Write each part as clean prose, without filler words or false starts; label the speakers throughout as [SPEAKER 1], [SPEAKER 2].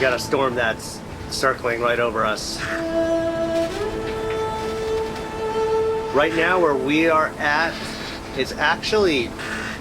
[SPEAKER 1] got a storm that's circling right over us. Right now where we are at, it's actually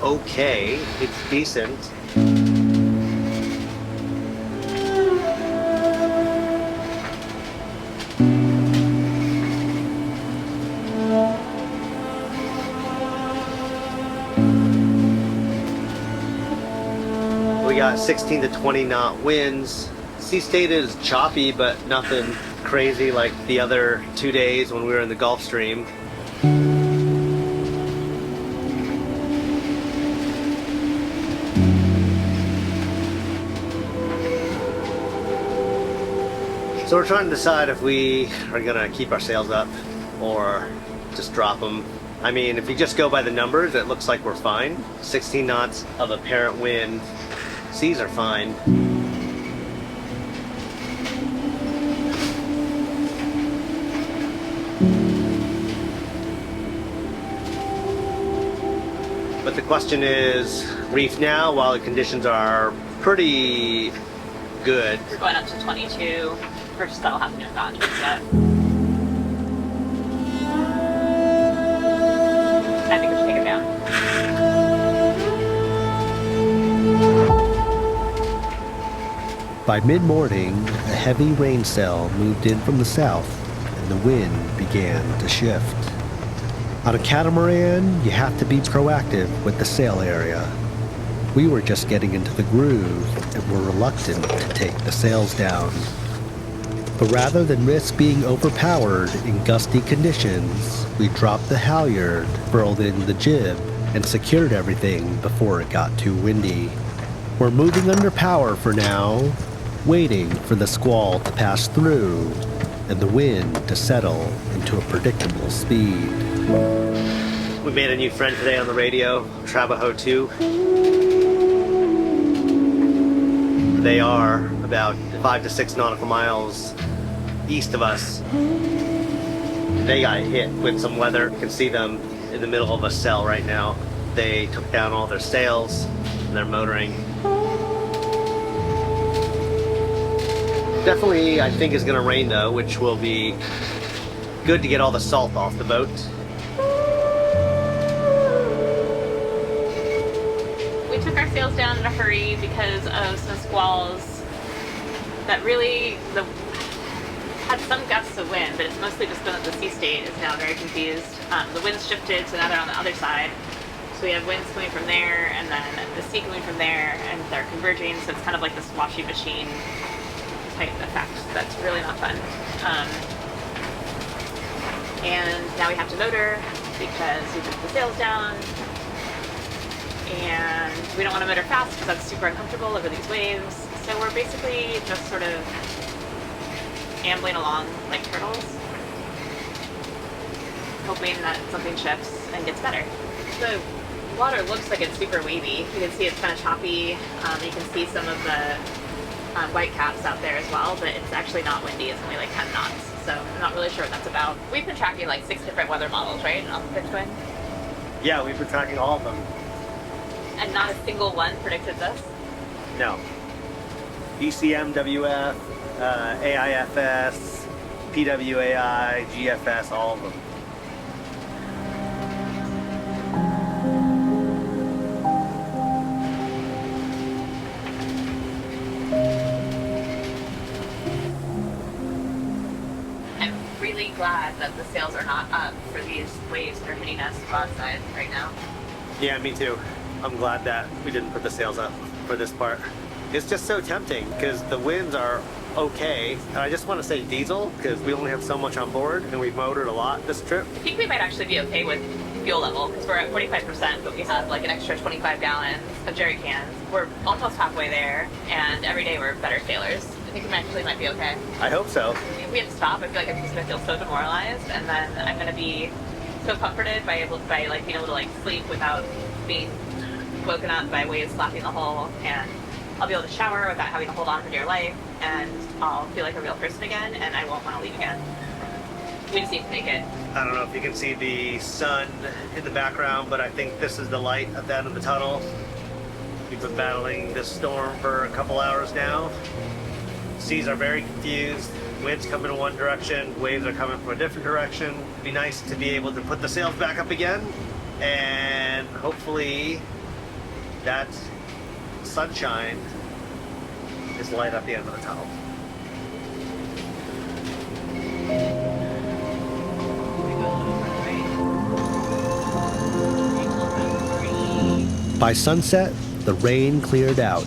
[SPEAKER 1] okay. It's decent. We got 16 to 20 knot winds. Sea state is choppy, but nothing crazy like the other 2 days when we were in the Gulf Stream. So we're trying to decide if we are gonna keep our sails up or just drop them. I mean, if you just go by the numbers, it looks like we're fine. 16 knots of apparent wind. Seas are fine. But the question is, reef now while the conditions are pretty good.
[SPEAKER 2] We're going up to 22. First that'll happen in God yet. I think we should take it down.
[SPEAKER 3] By mid-morning, a heavy rain cell moved in from the south, and the wind began to shift. On a catamaran, you have to be proactive with the sail area. We were just getting into the groove and were reluctant to take the sails down. But rather than risk being overpowered in gusty conditions, we dropped the halyard, furled in the jib, and secured everything before it got too windy. We're moving under power for now, waiting for the squall to pass through and the wind to settle into a predictable speed.
[SPEAKER 1] We made a new friend today on the radio, Trabajo 2. They are about 5 to 6 nautical miles east of us. They got hit with some weather. You can see them in the middle of a cell right now. They took down all their sails and they're motoring. Definitely, I think, is going to rain though, which will be good to get all the salt off the boat.
[SPEAKER 2] We took our sails down in a hurry because of some squalls that really had some gusts of wind, but it's mostly just been that the sea state is now very confused. The wind's shifted, so now they're on the other side. So we have winds coming from there, and then the sea coming from there, and they're converging, so it's kind of like this washy machine type effect that's really not fun. And now we have to motor because we took the sails down, and we don't want to motor fast because that's super uncomfortable over these waves. So we're basically just sort of ambling along like turtles, hoping that something shifts and gets better. The water looks like it's super wavy. You can see it's kind of choppy. You can see some of the white caps out there as well, but it's actually not windy. It's only like 10 knots, so I'm not really sure what that's about. We've been tracking like 6 different weather models, right, on the pitch wind?
[SPEAKER 1] Yeah, we've been tracking all of them.
[SPEAKER 2] And not a single one predicted this?
[SPEAKER 1] No. ECM, WF, AIFS, PWAI, GFS, all of them.
[SPEAKER 2] I'm really glad that the sails are not up for these waves that are hitting us broadside right now.
[SPEAKER 1] Yeah, me too. I'm glad that we didn't put the sails up for this part. It's just so tempting because the winds are okay. And I just want to say diesel because we only have so much on board and we've motored a lot this trip.
[SPEAKER 2] I think we might actually be okay with fuel level because we're at 45%, but we have like an extra 25 gallons of jerry cans. We're almost halfway there, and every day we're better sailors. I think we actually might be okay.
[SPEAKER 1] I hope so.
[SPEAKER 2] If we had to stop, I feel like I'm just gonna feel so demoralized, and then I'm gonna be so comforted by like being able to like sleep without being woken up by waves slapping the hull, and I'll be able to shower without having to hold on for dear life, and I'll feel like a real person again, and I won't want to leave again. We just need to make it.
[SPEAKER 1] I don't know if you can see the sun in the background, but I think this is the light at the end of the tunnel. We've been battling this storm for a couple hours now. Seas are very confused. Winds coming in one direction, waves are coming from a different direction. It'd be nice to be able to put the sails back up again, and hopefully that sunshine is light at the end of the tunnel.
[SPEAKER 3] By sunset, the rain cleared out.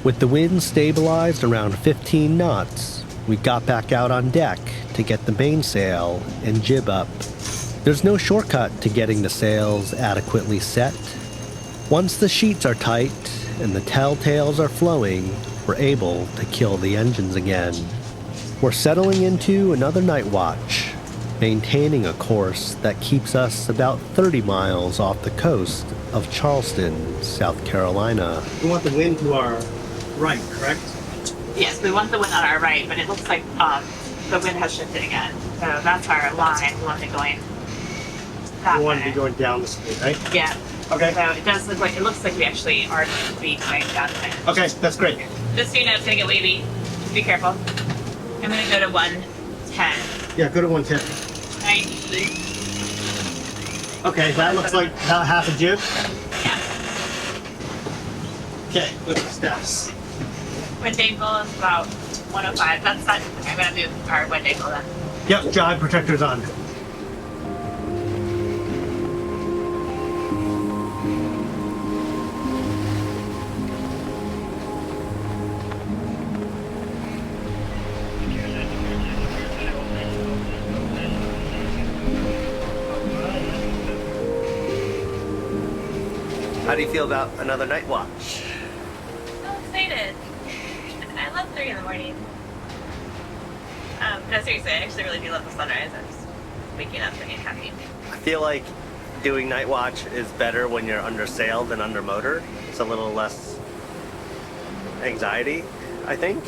[SPEAKER 3] With the wind stabilized around 15 knots, we got back out on deck to get the mainsail and jib up. There's no shortcut to getting the sails adequately set. Once the sheets are tight and the telltales are flowing, we're able to kill the engines again. We're settling into another night watch, maintaining a course that keeps us about 30 miles off the coast of Charleston, South Carolina.
[SPEAKER 1] We want the wind to our right, correct?
[SPEAKER 2] Yes, we want the wind on our right, but it looks like the wind has shifted again. So that's our line. We want it going that
[SPEAKER 1] We want
[SPEAKER 2] way.
[SPEAKER 1] to be going down the street, right?
[SPEAKER 2] Yeah.
[SPEAKER 1] Okay.
[SPEAKER 2] So it looks like we actually are going to be going down the way.
[SPEAKER 1] Okay, that's great.
[SPEAKER 2] Just so you know, it's going to get wavy. Just be careful. I'm going to go to 110.
[SPEAKER 1] Yeah, go to 110.
[SPEAKER 2] 90.
[SPEAKER 1] Okay, that looks like about half a jib.
[SPEAKER 2] Yeah.
[SPEAKER 1] Okay, look at the steps.
[SPEAKER 2] Wind angle is about 105. That's not. I'm going to move our wind angle then.
[SPEAKER 1] Yep, jibe protector's on. How do you feel about another night watch?
[SPEAKER 2] So excited. I love 3 in the morning. No, seriously, I actually really do love the sunrise. I'm just waking up and happy.
[SPEAKER 1] I feel like doing night watch is better when you're under sail than under motor. It's a little less anxiety, I think.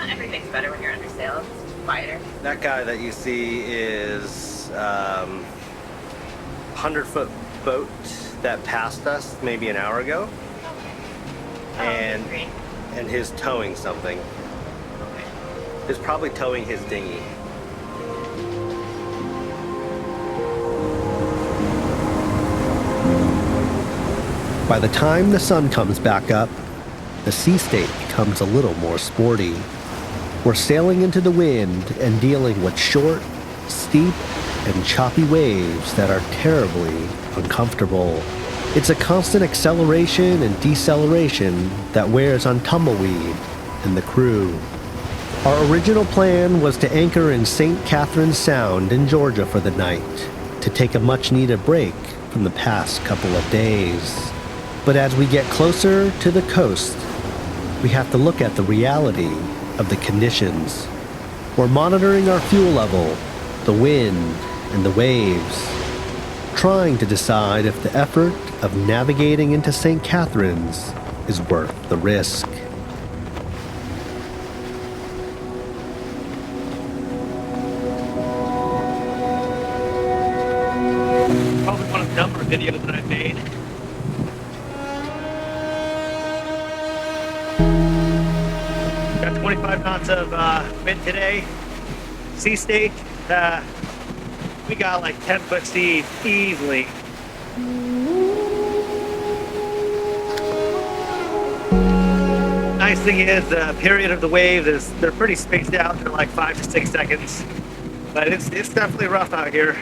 [SPEAKER 2] Everything's better when you're under sail. It's quieter.
[SPEAKER 1] That guy that you see is 100-foot boat that passed us maybe an hour ago, and his towing something. He's probably towing his dinghy.
[SPEAKER 3] By the time the sun comes back up, the sea state becomes a little more sporty. We're sailing into the wind and dealing with short, steep, and choppy waves that are terribly uncomfortable. It's a constant acceleration and deceleration that wears on Tumbleweed and the crew. Our original plan was to anchor in St. Catharines Sound in Georgia for the night, to take a much-needed break from the past couple of days. But as we get closer to the coast, we have to look at the reality of the conditions. We're monitoring our fuel level, the wind, and the waves, trying to decide if the effort of navigating into St. Catharines is worth the risk.
[SPEAKER 1] Probably one of the number of videos that I've made. Got 25 knots of wind today. Sea state, we got like 10-foot seas easily. Nice thing is the period of the waves is they're pretty spaced out. They're like 5 to 6 seconds, but it's definitely rough out here.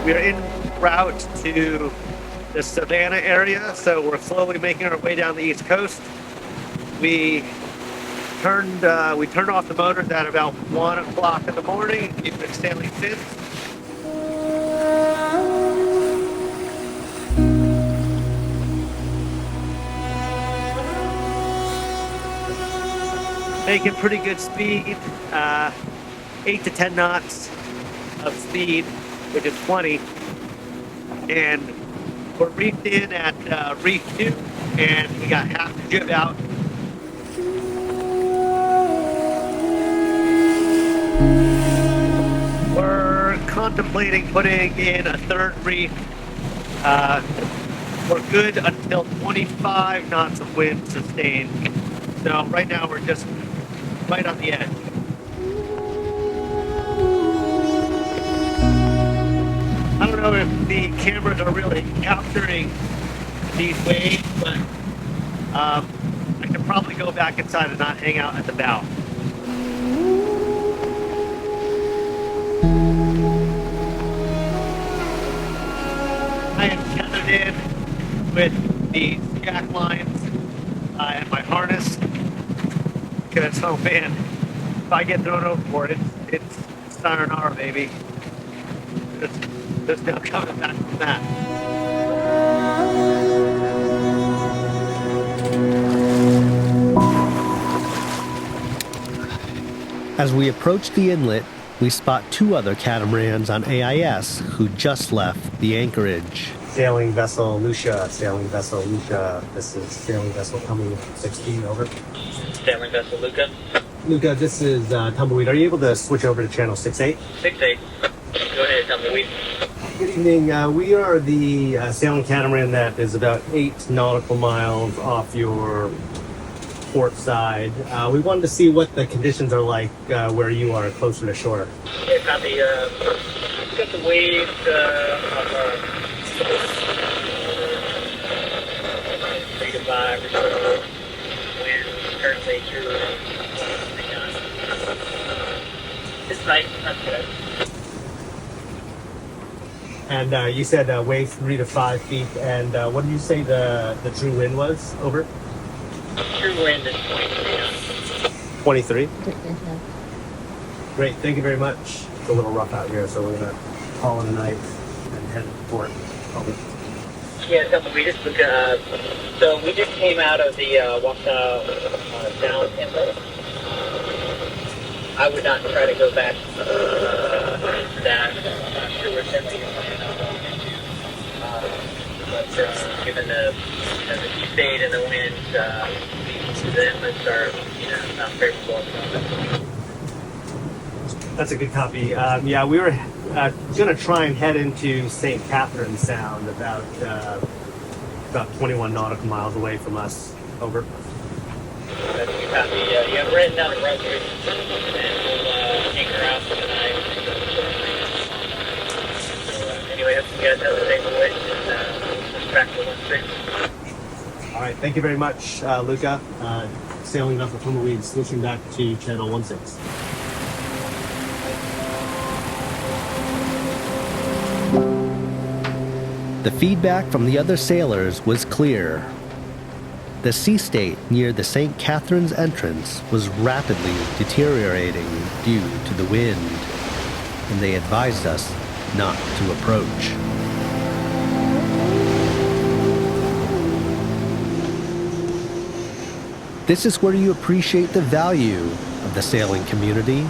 [SPEAKER 1] We are en route to the Savannah area, so we're slowly making our way down the East Coast. We turned off the motors at about 1 o'clock in the morning. We've been sailing since. Making pretty good speed, 8 to 10 knots of speed, which is plenty. And we're reefed in at reef 2, and we got half the jib out. We're contemplating putting in a third reef We're good until 25 knots of wind sustained. So right now we're just right on the edge. I don't know if the cameras are really capturing these waves, but I could probably go back inside and not hang out at the bow. I am tethered in with the jack lines and my harness because, oh man, if I get thrown overboard, it's sayonara, baby. There's no coming back from that.
[SPEAKER 3] As we approach the inlet, we spot two other catamarans on AIS who just left the anchorage.
[SPEAKER 1] Sailing vessel Lucia, sailing vessel Lucia. This is sailing vessel coming 16, over.
[SPEAKER 4] Sailing vessel Luca.
[SPEAKER 1] Luca, this is Tumbleweed. Are you able to switch over to channel 6-8?
[SPEAKER 4] 6-8. Go ahead, Tumbleweed.
[SPEAKER 1] Good evening. We are the sailing catamaran that is about 8 nautical miles off your port side. We wanted to see what the conditions are like where you are closer to shore.
[SPEAKER 4] Yeah, copy. Got the waves of 3 to 5 or so. Wind currently through. It's nice, not good.
[SPEAKER 1] And you said waves 3 to 5 feet. And what did you say the true wind was? Over?
[SPEAKER 4] True wind is 23 knots.
[SPEAKER 1] 23? Great, thank you very much. It's a little rough out here, so we're gonna call it a night and head to port. Over.
[SPEAKER 4] Yeah, Tumbleweed, it's Luca. So we just came out of the Wausau down inlet. I would not try to go back for that. I'm not sure where Chesapeake is planning on going into. But given the sea state and the wind, the inlets are not favorable at the moment.
[SPEAKER 1] That's a good copy. Yeah, we were gonna try and head into St. Catherine Sound, about 21 nautical miles away from us. Over.
[SPEAKER 4] That's a good copy. Yeah, we're heading down to Brunswick, and we'll anchor out for the night. So anyway, hope you guys have a safe voyage, and back to 1-6.
[SPEAKER 1] All right, thank you very much, Luca. Sailing vessel Tumbleweed, switching back to channel 16.
[SPEAKER 3] The feedback from the other sailors was clear. The sea state near the St. Catherine's entrance was rapidly deteriorating due to the wind, and they advised us not to approach. This is where you appreciate the value of the sailing community.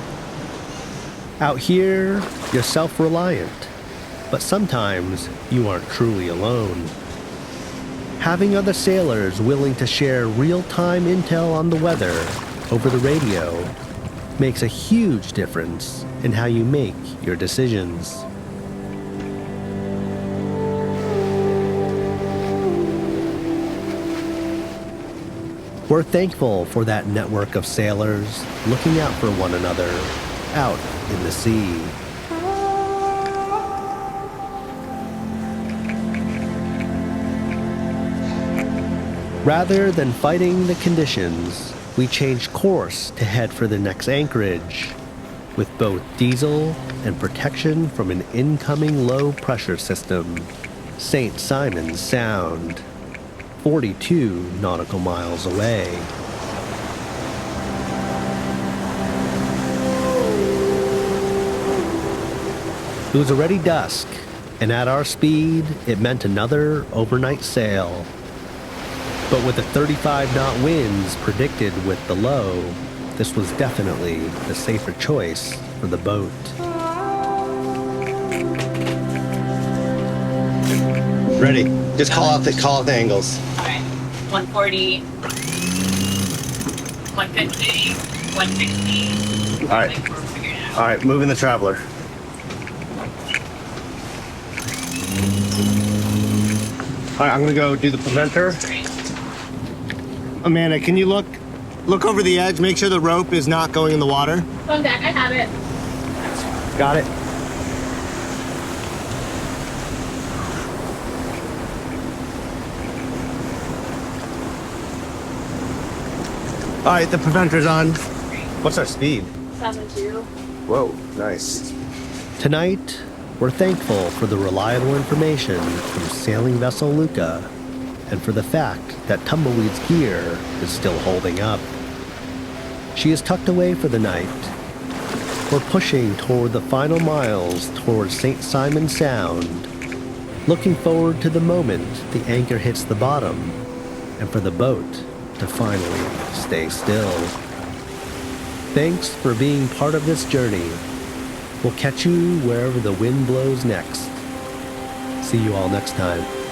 [SPEAKER 3] Out here, you're self-reliant, but sometimes you aren't truly alone. Having other sailors willing to share real-time intel on the weather over the radio makes a huge difference in how you make your decisions. We're thankful for that network of sailors looking out for one another out in the sea. Rather than fighting the conditions, we changed course to head for the next anchorage, with both diesel and protection from an incoming low-pressure system, St. Simon's Sound, 42 nautical miles away. It was already dusk, and at our speed, it meant another overnight sail. But with the 35-knot winds predicted with the low, this was definitely the safer choice for the boat.
[SPEAKER 1] Ready. Just call out the angles.
[SPEAKER 2] All right. 140, 150, 160.
[SPEAKER 1] All right.
[SPEAKER 2] I think we're figuring it out.
[SPEAKER 1] All right, moving the Traveler. All right, I'm gonna go do the preventer.
[SPEAKER 2] Great.
[SPEAKER 1] Amanda, can you look over the edge, make sure the rope is not going in the water?
[SPEAKER 2] On deck, I have it.
[SPEAKER 1] Got it. All right, the preventer's on. What's our speed?
[SPEAKER 2] 7-2.
[SPEAKER 1] Whoa, nice.
[SPEAKER 3] Tonight, we're thankful for the reliable information from sailing vessel Luca and for the fact that Tumbleweed's gear is still holding up. She is tucked away for the night. We're pushing toward the final miles towards St. Simon Sound, looking forward to the moment the anchor hits the bottom and for the boat to finally stay still. Thanks for being part of this journey. We'll catch you wherever the wind blows next. See you all next time.